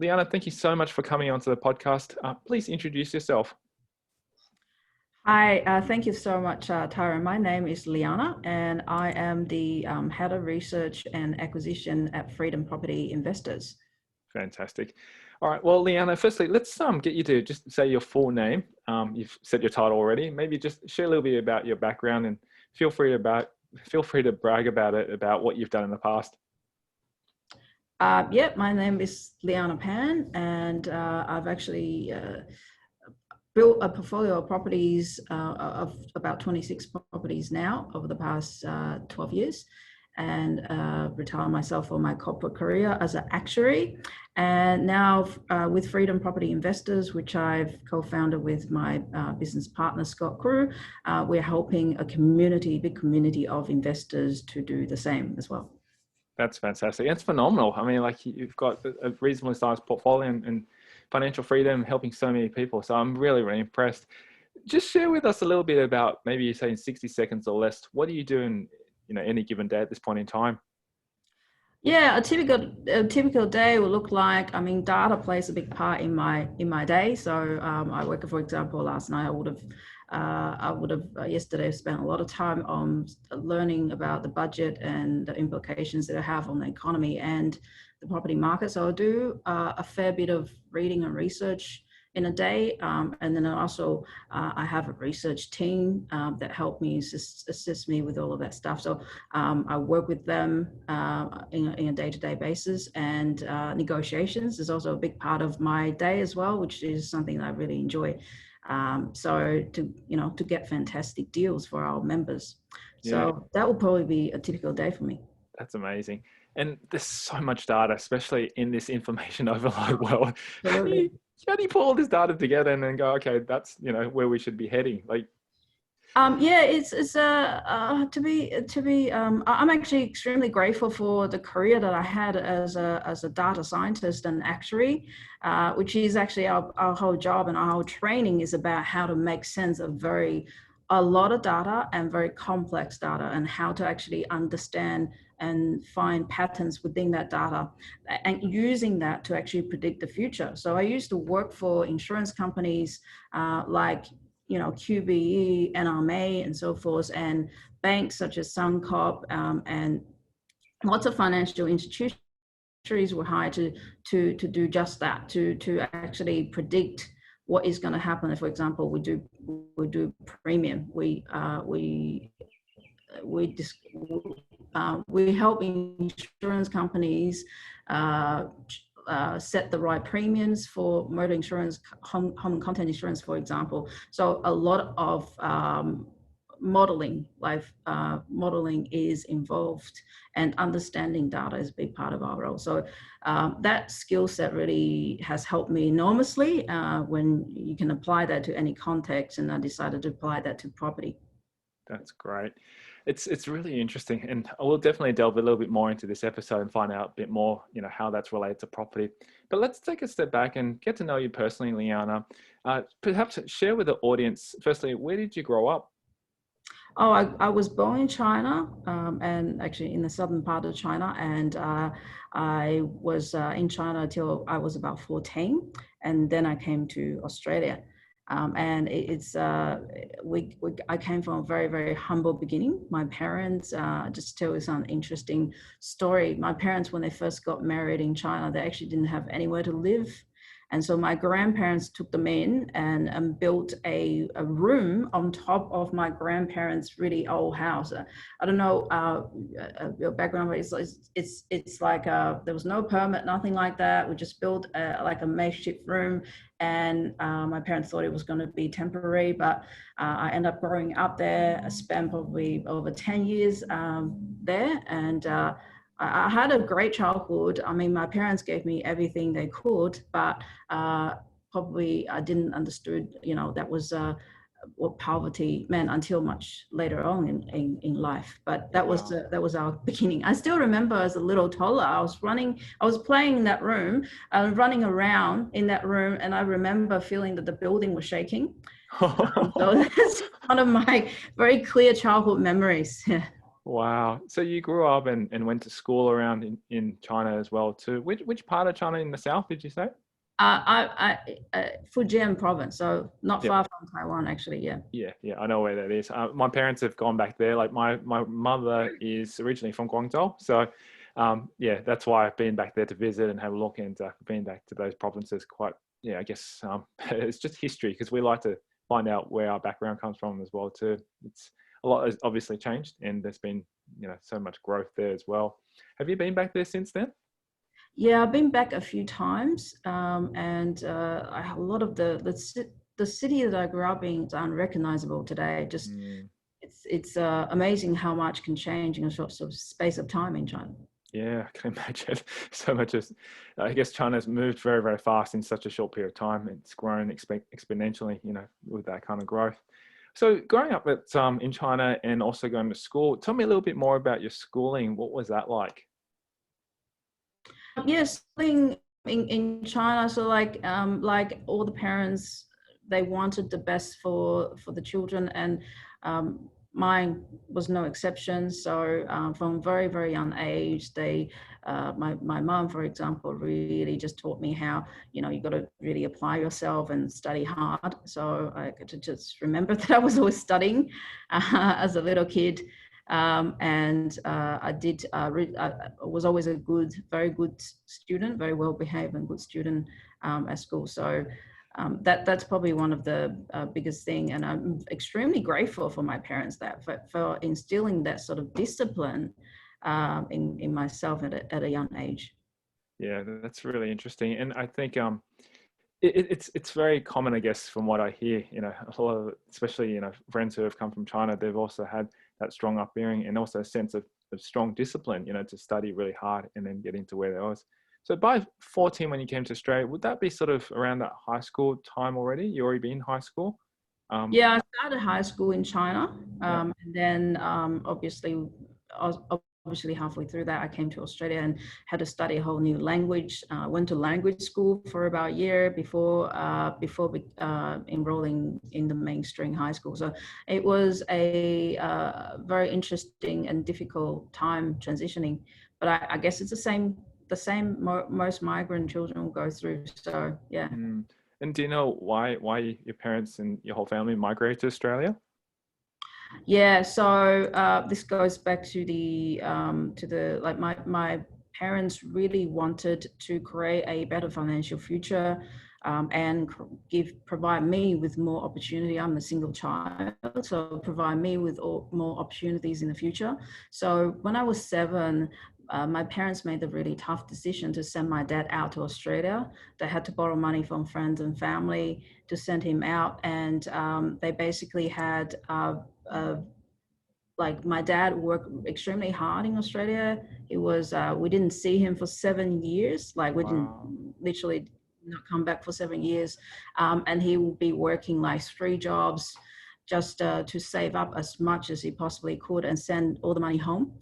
Lianna, thank you so much for coming onto the podcast. Please introduce yourself. Hi, thank you so much, Tyron. My name is Lianna, and I am the Head of Research and Acquisition at Freedom Property Investors. Fantastic. All right. Well, Lianna, firstly, let's get you to just say your full name. You've said your title already. Maybe just share a little bit about your background, and feel free to brag about it, about what you've done in the past. My name is Lianna Pan, and I've actually built a portfolio of properties of about 26 properties now over the past 12 years, and retired myself from my corporate career as an actuary. And now with Freedom Property Investors, which I've co-founded with my business partner, Scott Crew, we're helping big community of investors to do the same as well. That's fantastic. It's phenomenal. I mean, like, you've got a reasonably sized portfolio and financial freedom, helping so many people. So I'm really, really impressed. Just share with us a little bit about, maybe you say in 60 seconds or less, what do you do in any given day at this point in time? Yeah, a typical day will look like, I mean, data plays a big part in my day. So I work, for example, last night I would have yesterday spent a lot of time on learning about the budget and the implications that it have on the economy and the property market. So I do a fair bit of reading and research in a day, and then also I have a research team that help me assist me with all of that stuff. So I work with them in a day-to-day basis, and negotiations is also a big part of my day as well, which is something that I really enjoy. So to get fantastic deals for our members. So that will probably be a typical day for me. That's amazing. And there's so much data, especially in this information overload world. How do you pull all this data together and then go, okay, that's where we should be heading? Like, it's I'm actually extremely grateful for the career that I had as a data scientist and actuary, which is actually our whole job, and our whole training is about how to make sense of a lot of data and very complex data, and how to actually understand and find patterns within that data, and using that to actually predict the future. So I used to work for insurance companies like QBE, NRMA, and so forth, and banks such as Suncorp, and lots of financial institutions were hired to do just that, to actually predict what is going to happen. If, for example, we do premium, we help insurance companies set the right premiums for motor insurance, home content insurance, for example. So a lot of modeling is involved, and understanding data is a big part of our role. So that skill set really has helped me enormously when you can apply that to any context, and I decided to apply that to property. That's great. It's really interesting, and I will definitely delve a little bit more into this episode and find out a bit more, how that's related to property. But let's take a step back and get to know you personally, Lianna. Perhaps share with the audience, firstly, where did you grow up? Oh, I was born in China, and actually in the southern part of China, and I was in China until I was about 14, and then I came to Australia. And I came from a very, very humble beginning. My parents, just to tell you some interesting story. My parents, when they first got married in China, they actually didn't have anywhere to live. And so my grandparents took them in and built a room on top of my grandparents' really old house. I don't know your background, but it's like there was no permit, nothing like that. We just built like a makeshift room, and my parents thought it was going to be temporary, but I ended up growing up there. I spent probably over 10 years there, and I had a great childhood. I mean, my parents gave me everything they could, but probably I didn't understood, that was what poverty meant until much later on in life. But that was our beginning. I still remember as a little toddler, I was playing in that room, running around in that room, and I remember feeling that the building was shaking. So that's one of my very clear childhood memories. Yeah. Wow. So you grew up and went to school around in China as well too. Which part of China in the south did you say? Fujian province, so not Yep. far from Taiwan, actually. Yeah. Yeah, yeah, I know where that is. My parents have gone back there. Like my mother is originally from Guangzhou, so yeah, that's why I've been back there to visit and have a look, and been back to those provinces quite. Yeah, I guess it's just history because we like to find out where our background comes from as well too. It's a lot has obviously changed, and there's been so much growth there as well. Have you been back there since then? Yeah, I've been back a few times, and a lot of the city that I grew up in is unrecognizable today. Just Mm. it's amazing how much can change in a short sort of space of time in China. Yeah, I can imagine. So much as I guess China's moved very, very fast in such a short period of time. It's grown exponentially, with that kind of growth. So growing up in China and also going to school, tell me a little bit more about your schooling. What was that like? Yes, in China, so like all the parents, they wanted the best for the children, and mine was no exception. So from very very young age, my mom, for example, really just taught me how you got to really apply yourself and study hard. So I could just remember that I was always studying as a little kid. And I was always a very good student, very well behaved and good student at school. So that's probably one of the biggest thing. And I'm extremely grateful for my parents for instilling that sort of discipline in myself at a young age. Yeah, that's really interesting. And I think it's very common, I guess, from what I hear. A lot of, especially friends who have come from China, they've also had that strong upbringing and also a sense of strong discipline. To study really hard and then get into where they was. So by 14, when you came to Australia, would that be sort of around that high school time already? You already been in high school? Yeah, I started high school in China, Yeah. and then I was obviously halfway through that, I came to Australia and had to study a whole new language. Went to language school for about a year before enrolling in the mainstream high school. So it was a very interesting and difficult time transitioning. But I guess it's the same most migrant children will go through. So yeah. Mm. And do you know why your parents and your whole family migrated to Australia? Yeah, so this goes back to the like my parents really wanted to create a better financial future, and provide me with more opportunity. I'm a single child, so provide me with more opportunities in the future. So when I was 7, my parents made the really tough decision to send my dad out to Australia. They had to borrow money from friends and family to send him out, and they basically had uh, like my dad worked extremely hard in Australia. It was we didn't see him for 7 years. Like we didn't Wow. literally not come back for 7 years, and he would be working like 3 jobs just to save up as much as he possibly could and send all the money home.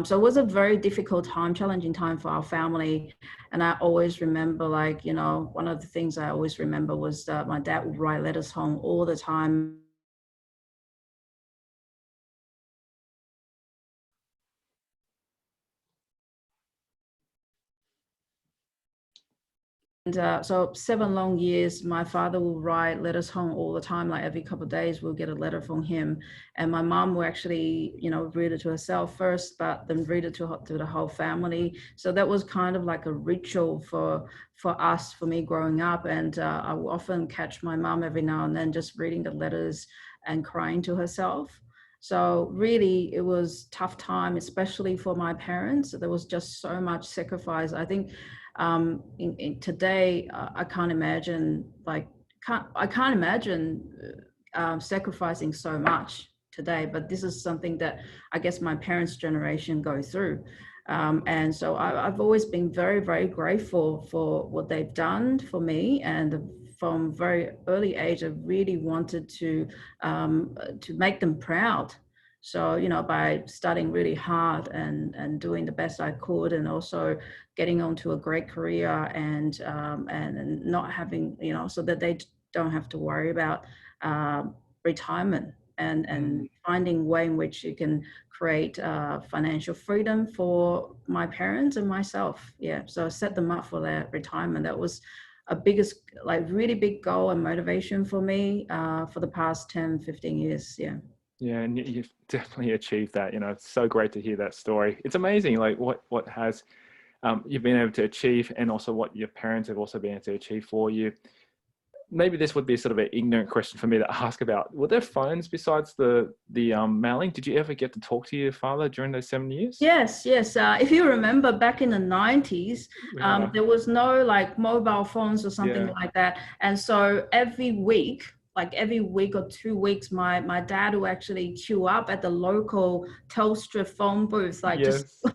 So it was a very difficult time, challenging time for our family. And I always remember, like, one of the things I always remember was that my dad would write letters home all the time. And so 7 long years, my father will write letters home all the time. Like every couple of days, we'll get a letter from him. And my mom will actually, read it to herself first, but then read it to the whole family. So that was kind of like a ritual for us, for me growing up. And I will often catch my mom every now and then just reading the letters and crying to herself. So really, it was tough time, especially for my parents. There was just so much sacrifice. I think in today, I can't imagine I can't imagine sacrificing so much today. But this is something that I guess my parents' generation go through. And so I've always been very, very grateful for what they've done for me. And from very early age, I really wanted to make them proud. So, by studying really hard and doing the best I could, and also getting onto a great career, and not having, so that they don't have to worry about retirement. and finding way in which you can create financial freedom for my parents and myself. Yeah, so I set them up for their retirement. That was a biggest, like really big goal and motivation for me for the past 10, 15 years. Yeah. Yeah, and you've definitely achieved that. It's so great to hear that story. It's amazing, like what has you've been able to achieve, and also what your parents have also been able to achieve for you. Maybe this would be sort of an ignorant question for me to ask about. Were there phones besides the mailing? Did you ever get to talk to your father during those 7 years? Yes. If you remember back in the 90s, Yeah. there was no like mobile phones or something Yeah. like that. And so every week or 2 weeks, my dad would actually queue up at the local Telstra phone booth, like just Yes.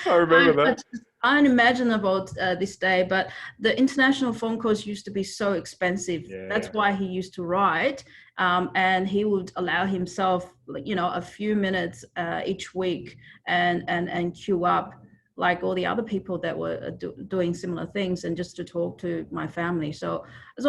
I remember that. just unimaginable this day. But the international phone calls used to be so expensive. That's Yeah. why he used to write, and he would allow himself, a few minutes each week and queue up like all the other people that were doing similar things, and just to talk to my family. So it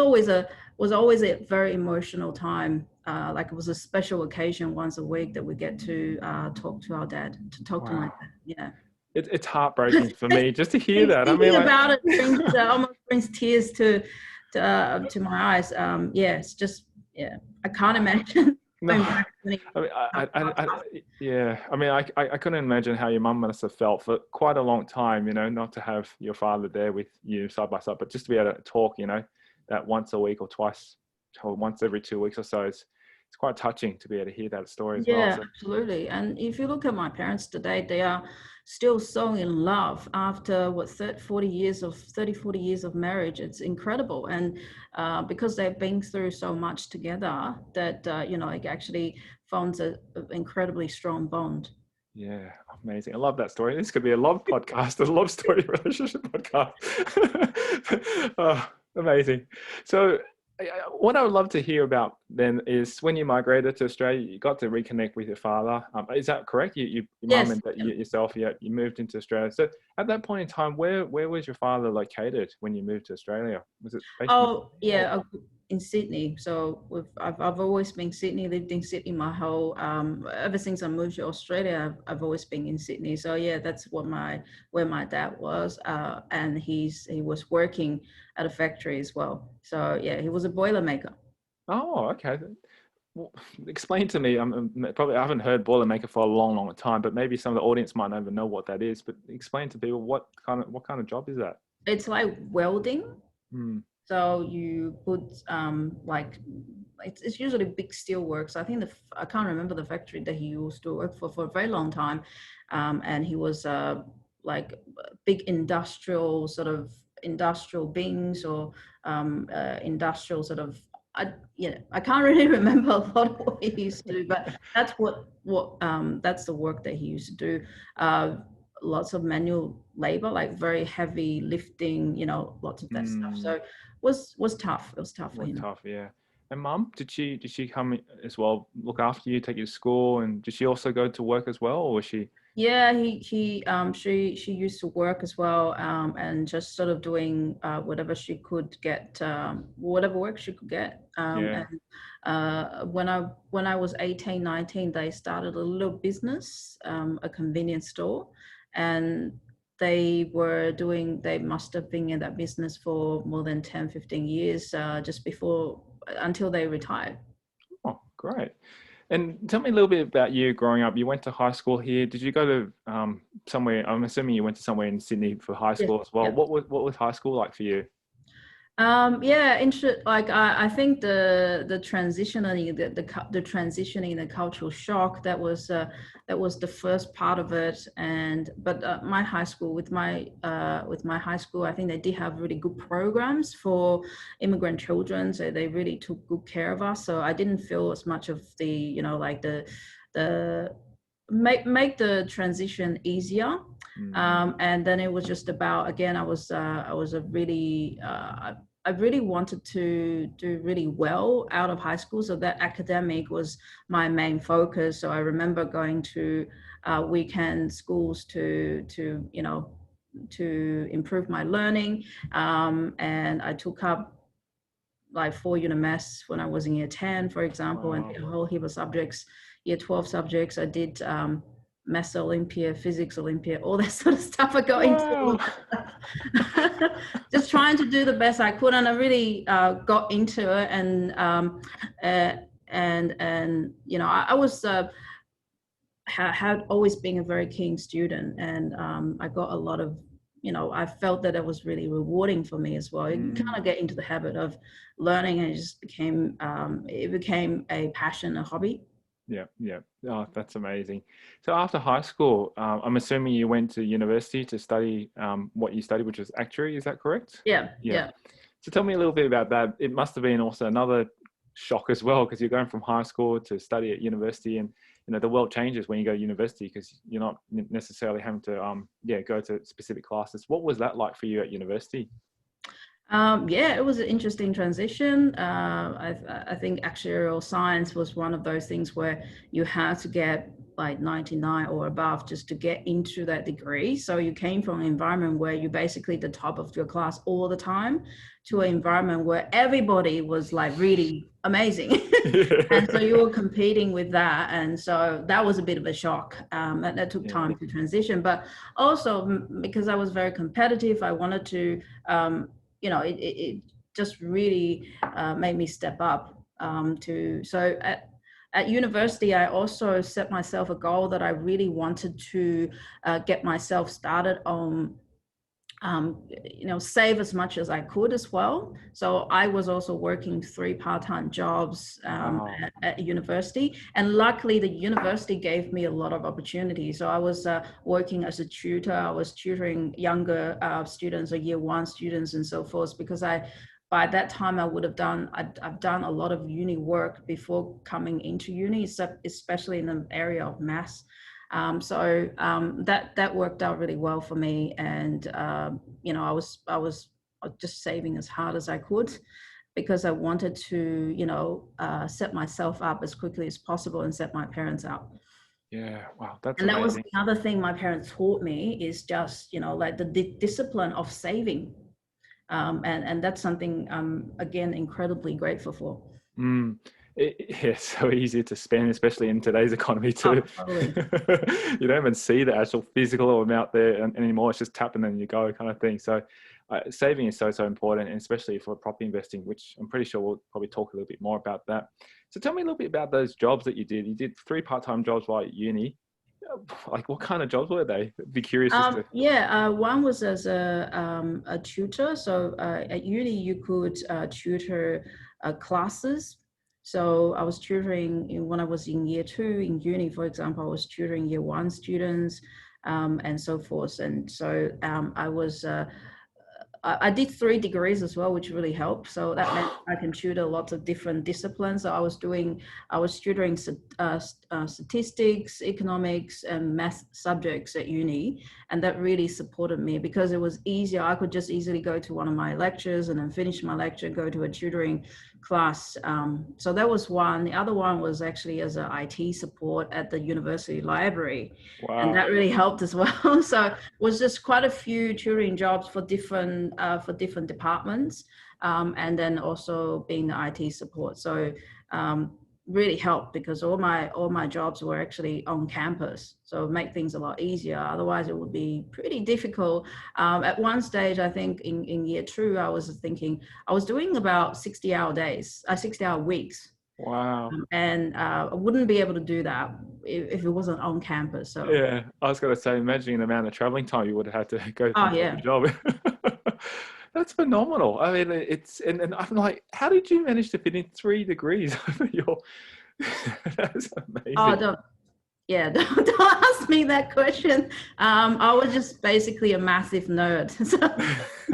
was always a very emotional time. Like it was a special occasion once a week that we get to talk to our dad, to talk to my Wow. dad. Yeah. It's heartbreaking for me just to hear that. I mean, Thinking like, about it almost brings tears to my eyes. Yeah, it's just, yeah, I can't imagine. no, going back when I mean, yeah. I mean, I couldn't imagine how your mum must have felt for quite a long time. Not to have your father there with you side by side, but just to be able to talk. That once a week or twice, or once every 2 weeks or so. It's quite touching to be able to hear that story as well. Yeah, So, absolutely. And if you look at my parents today, they are still so in love after 40 years of marriage. It's incredible. And because they've been through so much together, that, it actually forms an incredibly strong bond. yeah, amazing. I love that story. This could be a love podcast, a love story relationship podcast. Oh, amazing. So, what I would love to hear about then is when you migrated to Australia, you got to reconnect with your father. Is that correct? Your mum Yes. and yourself, you moved into Australia. So, at that point in time, where was your father located when you moved to Australia? Was it based in Oh, Sydney or? yeah, in Sydney. So I've always been Sydney, lived in Sydney my whole, ever since I moved to Australia, I've always been in Sydney. So yeah, that's where my dad was, and he was working at a factory as well. So yeah, he was a boiler maker. Oh, okay. Well, explain to me. Probably I haven't heard Boilermaker for a long, long time, but maybe some of the audience might not even know what that is. But explain to people what kind of job is that? It's like welding. Hmm. So you put like it's usually big steel works. I think I can't remember the factory that he used to work for a very long time, and he was like big industrial beings, or industrial sort of. I can't really remember a lot of what he used to do, but that's that's the work that he used to do. Lots of manual labor, like very heavy lifting, lots of that stuff. So was tough. It was tough for Was him. tough, yeah. And mum, did she come as well, look after you, take you to school, and did she also go to work as well, or was she? Yeah, she used to work as well, and just sort of doing whatever she could get, whatever work she could get. Yeah. And when I was 18, 19, they started a little business, a convenience store, and they must have been in that business for more than 10, 15 years, until they retired. Oh, great. And tell me a little bit about you growing up. You went to high school here. Did you go to somewhere? I'm assuming you went to somewhere in Sydney for high Yes. school as well. Yeah. What was high school like for you? Yeah, like I think the transitioning, the transitioning, the cultural shock, that was the first part of it. And but my high school, with my high school, I think they did have really good programs for immigrant children, so they really took good care of us. So I didn't feel as much of the, like the make the transition easier. And then it was just about, again, I was a really I really wanted to do really well out of high school, so that academic was my main focus. So I remember going to weekend schools to improve my learning, and I took up like 4 unit maths when I was in year 10, for example, and Wow. a whole heap of subjects, year 12 subjects. I did maths Olympia, physics Olympia, all that sort of stuff. I got into all Wow. that. Just trying to do the best I could, and I really got into it. And you know, I was had always been a very keen student, and I got a lot of, you know, I felt that it was really rewarding for me as well. You kind of get into the habit of learning, and it just became it became a passion, a hobby. Yeah, yeah. Oh, that's amazing. So after high school, I'm assuming you went to university to study what you studied, which was actuary. Is that correct? Yeah, Yeah. yeah. So tell me a little bit about that. It must have been also another shock as well, because you're going from high school to study at university, and you know the world changes when you go to university because you're not necessarily having to go to specific classes. What was that like for you at university? Yeah, it was an interesting transition. I think actuarial science was one of those things where you had to get like 99 or above just to get into that degree. So you came from an environment where you're basically the top of your class all the time to an environment where everybody was like really amazing. And so you were competing with that. And so that was a bit of a shock. That took Yeah. time to transition. But also because I was very competitive, I wanted to you know, it just really made me step up so at university, I also set myself a goal that I really wanted to get myself started on, you know, save as much as I could as well. So I was also working 3 part-time jobs Wow. at university, and luckily the university gave me a lot of opportunities. So I was working as a tutor. I was tutoring younger students or year 1 students and so forth, because by that time I've done a lot of uni work before coming into uni, especially in the area of maths. That worked out really well for me, and you know, I was just saving as hard as I could, because I wanted to, you know, set myself up as quickly as possible and set my parents up. Yeah. Wow. That's And that was amazing. another thing my parents taught me, is just, you know, like the discipline of saving, and that's something I'm again incredibly grateful for. Mm. It's so easy to spend, especially in today's economy Oh, too. totally. You don't even see the actual physical amount there anymore. It's just tap and then you go kind of thing. So saving is so, so important, and especially for property investing, which I'm pretty sure we'll probably talk a little bit more about that. So tell me a little bit about those jobs that you did. You did 3 part-time jobs while at uni. Like what kind of jobs were they? Be curious as to. Yeah, one was as a tutor. So at uni, you could tutor classes. So I was tutoring when I was in year 2 in uni, for example. I was tutoring year 1 students, and so forth. And so I did 3 degrees as well, which really helped. So that meant I can tutor lots of different disciplines. So I was tutoring statistics, economics, and math subjects at uni, and that really supported me because it was easier. I could just easily go to one of my lectures and then finish my lecture, go to a tutoring class. So that was one. The other one was actually as an IT support at the university library, and Wow. that really helped as well. So it was just quite a few tutoring jobs for different departments, and then also being the IT support. So really helped because all my jobs were actually on campus, so make things a lot easier. Otherwise it would be pretty difficult. At one stage, I think in year 2, I was thinking I was doing about 60-hour days, 60-hour weeks, Wow. and I wouldn't be able to do that if it wasn't on campus. So Yeah, I was going to say, imagining the amount of traveling time you would have had to go oh from job to yeah. job. That's phenomenal. I mean, and I'm like, how did you manage to fit in 3 degrees over your? That's Oh, amazing. don't ask me that question. I was just basically a massive nerd. So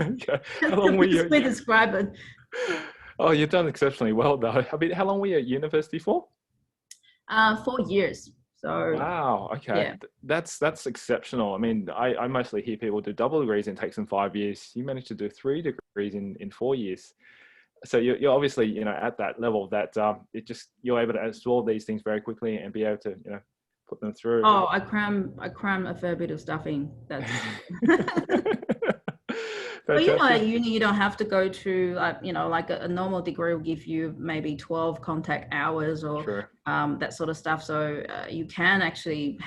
Okay. How that's the long were best way to you? describe it. Oh, you've done exceptionally well, though. I mean, how long were you at university for? 4 years. So Wow. Okay. yeah. That's exceptional. I mean, I mostly hear people do double degrees and it takes them 5 years. You managed to do 3 degrees in 4 years. So you're obviously, you know, at that level that you're able to absorb these things very quickly and be able to, you know, put them through. Oh, I cram a fair bit of stuff in. That's But you know, at Fantastic. uni, you don't have to go to like a normal degree will give you maybe 12 contact hours or Sure. that sort of stuff. So you can actually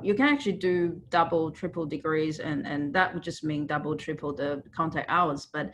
you can actually do double, triple degrees, and that would just mean double, triple the contact hours. But